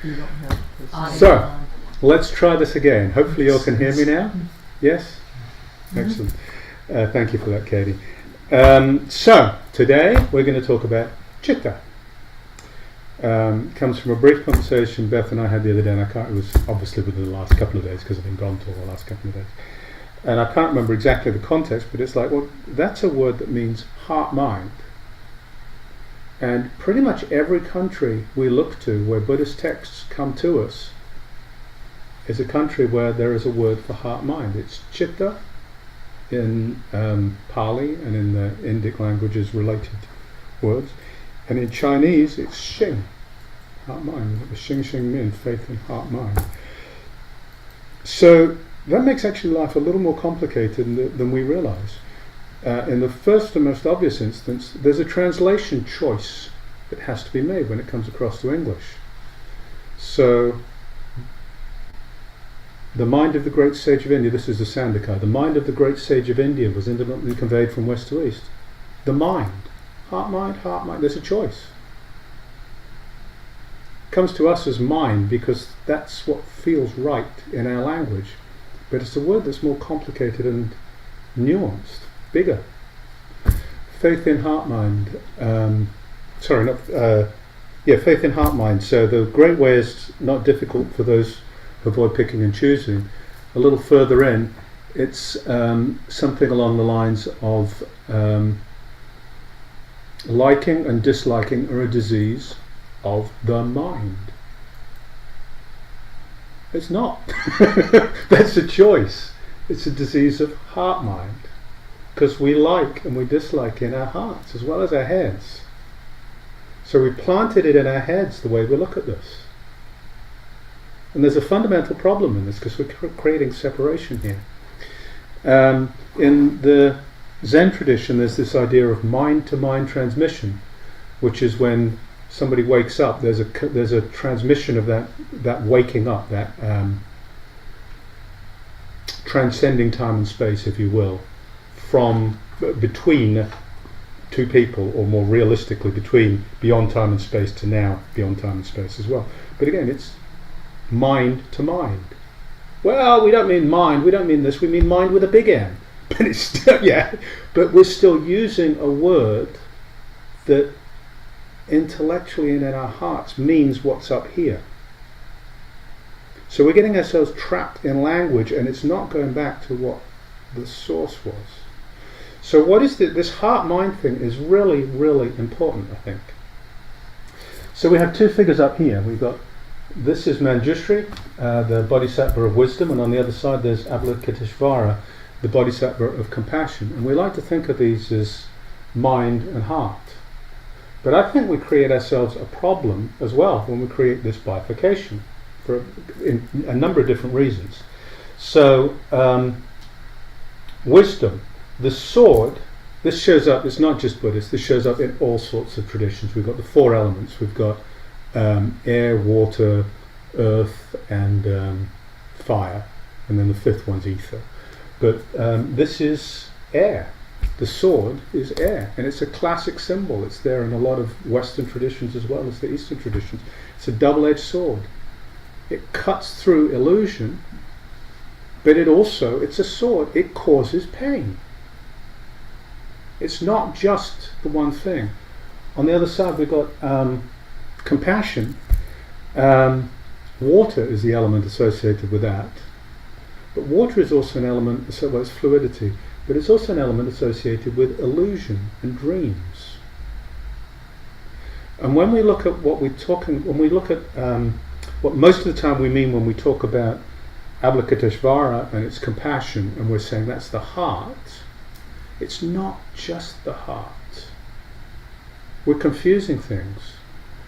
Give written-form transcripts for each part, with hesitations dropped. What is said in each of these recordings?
You don't have So, let's try this again. Hopefully you all can hear me now. Yes? Excellent. Thank you for that, Katie. So, today we're going to talk about citta. Comes from a brief conversation Beth and I had the other day, and it was obviously within the last couple of days because I've been gone for the last couple of days. And I can't remember exactly the context, but it's like, well, that's a word that means heart-mind. And pretty much every country we look to where Buddhist texts come to us is a country where there is a word for heart-mind. It's citta in Pali and in the Indic languages related words. And in Chinese it's hsing, heart-mind. The hsing means faith in heart-mind. So that makes actually life a little more complicated than we realise. In the first and most obvious instance, there's a translation choice that has to be made when it comes across to English. So, the mind of the great sage of India, this is the Sandhika, the mind of the great sage of India was independently conveyed from west to east. The mind, heart-mind, there's a choice. It comes to us as mind because that's what feels right in our language, but it's a word that's more complicated and nuanced. Bigger. Faith in heart-mind. Faith in heart-mind. So the great way is not difficult for those who avoid picking and choosing. A little further in, it's something along the lines of liking and disliking are a disease of the mind. It's not. That's a choice. It's a disease of heart-mind. Because we like and we dislike in our hearts as well as our heads. So we planted it in our heads the way we look at this. And there's a fundamental problem in this because we're creating separation here. In the Zen tradition there's this idea of mind-to-mind transmission, which is when somebody wakes up, there's a transmission of that waking up, that transcending time and space, if you will, from between two people, or more realistically between beyond time and space to now beyond time and space as well. But again, it's mind to mind. Well, we don't mean mind, we don't mean this, we mean mind with a big M. But it's still, but we're still using a word that intellectually and in our hearts means what's up here. So we're getting ourselves trapped in language, and it's not going back to what the source was. So what is this heart-mind thing is really, really important, I think. So we have two figures up here. We've got, this is Manjushri, the Bodhisattva of wisdom, and on the other side there's Avalokiteshvara, the Bodhisattva of compassion. And we like to think of these as mind and heart. But I think we create ourselves a problem as well when we create this bifurcation for a number of different reasons. So, wisdom. The sword, this shows up, it's not just Buddhist, this shows up in all sorts of traditions. We've got the four elements. We've got air, water, earth, and fire. And then the fifth one's ether. But this is air. The sword is air. And it's a classic symbol. It's there in a lot of Western traditions as well as the Eastern traditions. It's a double-edged sword. It cuts through illusion, but it's a sword. It causes pain. It's not just the one thing. On the other side we've got compassion. Water is the element associated with that. But water is also an element, it's fluidity, but it's also an element associated with illusion and dreams. And when we look at what most of the time we mean when we talk about Avalokiteshvara and its compassion, and we're saying that's the heart, it's not just the heart. We're confusing things.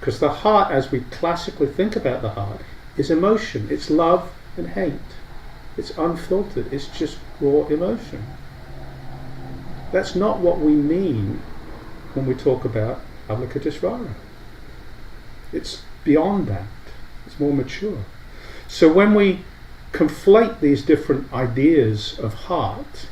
Because the heart, as we classically think about the heart, is emotion. It's love and hate. It's unfiltered. It's just raw emotion. That's not what we mean when we talk about Avalokiteshvara. It's beyond that. It's more mature. So when we conflate these different ideas of heart,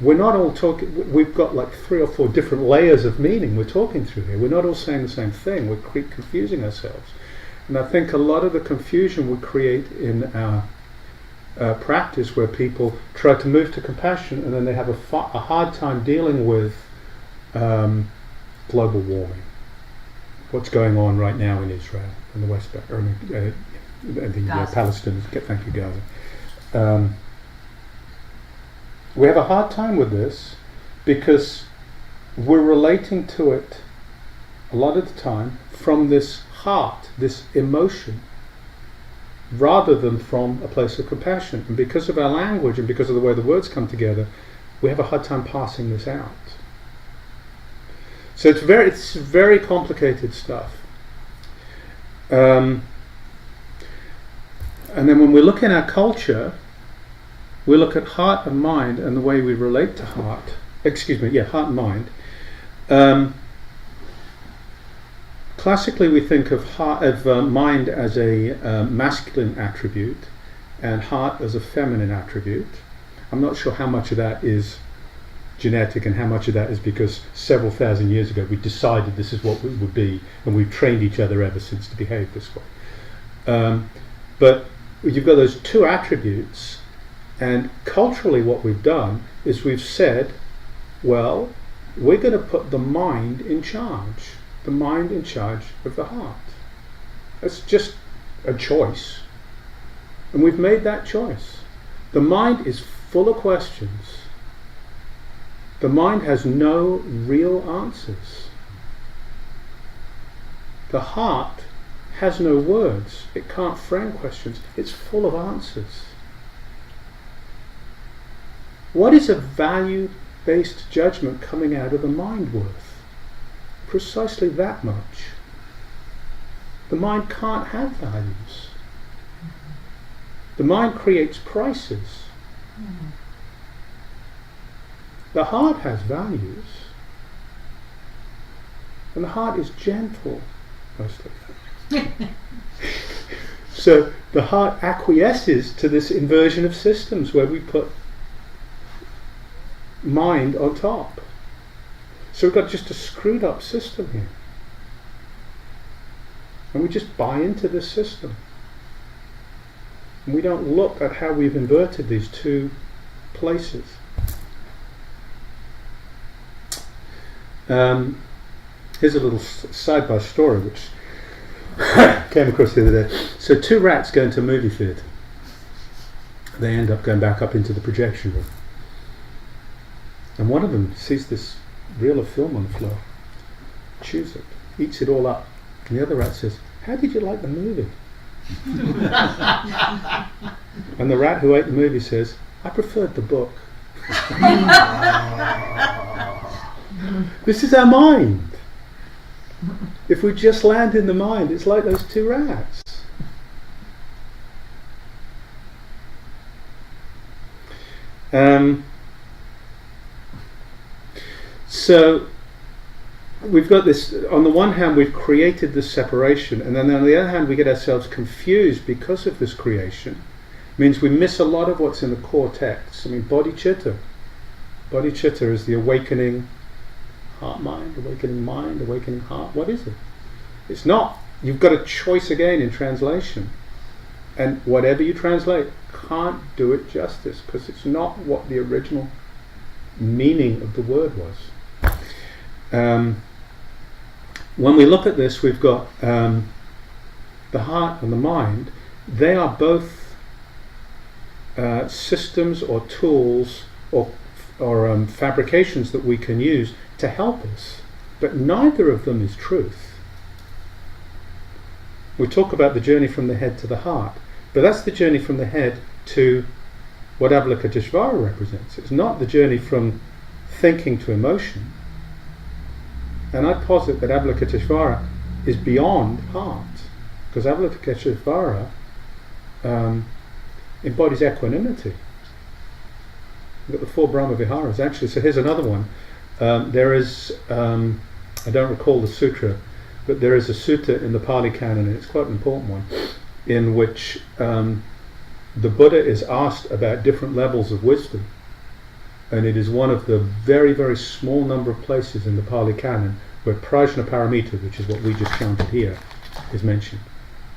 we're not all talking, we've got like 3 or 4 different layers of meaning we're talking through here. We're not all saying the same thing. We're confusing ourselves. And I think a lot of the confusion we create in our practice, where people try to move to compassion and then they have a hard time dealing with global warming, what's going on right now in Israel, in the West Bank, or in the Palestine. Thank you, Gaza. We have a hard time with this because we're relating to it a lot of the time from this heart, this emotion, rather than from a place of compassion. And because of our language and because of the way the words come together, we have a hard time passing this out. So it's very complicated stuff. And then when we look in our culture, we look at heart and mind and the way we relate to heart. Heart and mind. Classically, we think of mind as a masculine attribute and heart as a feminine attribute. I'm not sure how much of that is genetic and how much of that is because several thousand years ago we decided this is what we would be, and we've trained each other ever since to behave this way. But you've got those two attributes, and culturally what we've done is we've said, well, we're going to put the mind in charge. The mind in charge of the heart. That's just a choice. And we've made that choice. The mind is full of questions. The mind has no real answers. The heart has no words. It can't frame questions. It's full of answers. What is a value-based judgment coming out of the mind worth? Precisely that much. The mind can't have values. The mind creates prices. The heart has values. And the heart is gentle, mostly. So the heart acquiesces to this inversion of systems where we put mind on top. So we've got just a screwed up system here. And we just buy into this system. And we don't look at how we've inverted these two places. Here's a little sidebar story which came across the other day. So two rats go into a movie theatre. They end up going back up into the projection room. And one of them sees this reel of film on the floor, chews it, eats it all up, and the other rat says, "How did you like the movie?" And the rat who ate the movie says, "I preferred the book." This is our mind. If we just land in the mind, it's like those two rats. So we've got this, on the one hand we've created this separation, and then on the other hand we get ourselves confused because of this creation. It means we miss a lot of what's in the core text. I mean, bodhicitta. Bodhicitta is the awakening heart-mind, awakening heart. What is it? It's not. You've got a choice again in translation. And whatever you translate can't do it justice, because it's not what the original meaning of the word was. When we look at this, we've got the heart and the mind. They are both systems or tools or fabrications that we can use to help us, but neither of them is truth. We talk about the journey from the head to the heart, but that's the journey from the head to what Avalokiteshvara represents. It's not the journey from thinking to emotion. And I posit that Avalokiteshvara is beyond heart, because Avalokiteshvara embodies equanimity. We've got the four Brahma Viharas, actually. So here's another one. There is, I don't recall the sutra, but there is a sutta in the Pali canon, and it's quite an important one, in which the Buddha is asked about different levels of wisdom. And it is one of the very, very small number of places in the Pali canon where Prajnaparamita, which is what we just chanted here, is mentioned.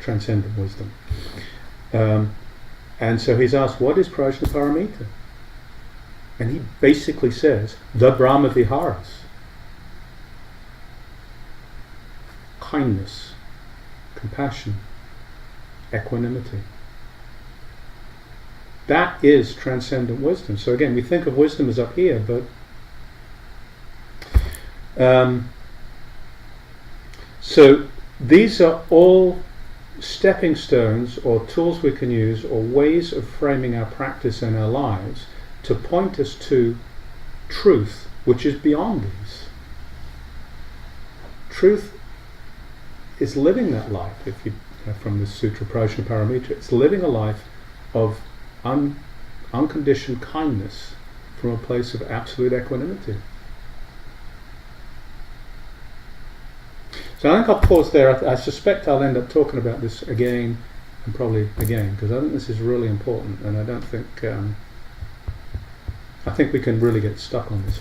transcendent wisdom. And so he's asked, what is Prajnaparamita? And he basically says, the Brahma Viharas. Kindness, compassion, equanimity. That is transcendent wisdom. So again, we think of wisdom as up here, but so these are all stepping stones or tools we can use or ways of framing our practice and our lives to point us to truth, which is beyond these. Truth is living that life. If you from the Sutra Prajnaparamita, it's living a life of unconditioned kindness from a place of absolute equanimity. So I think I'll pause there. I suspect I'll end up talking about this again and probably again, because I think this is really important, and I think we can really get stuck on this.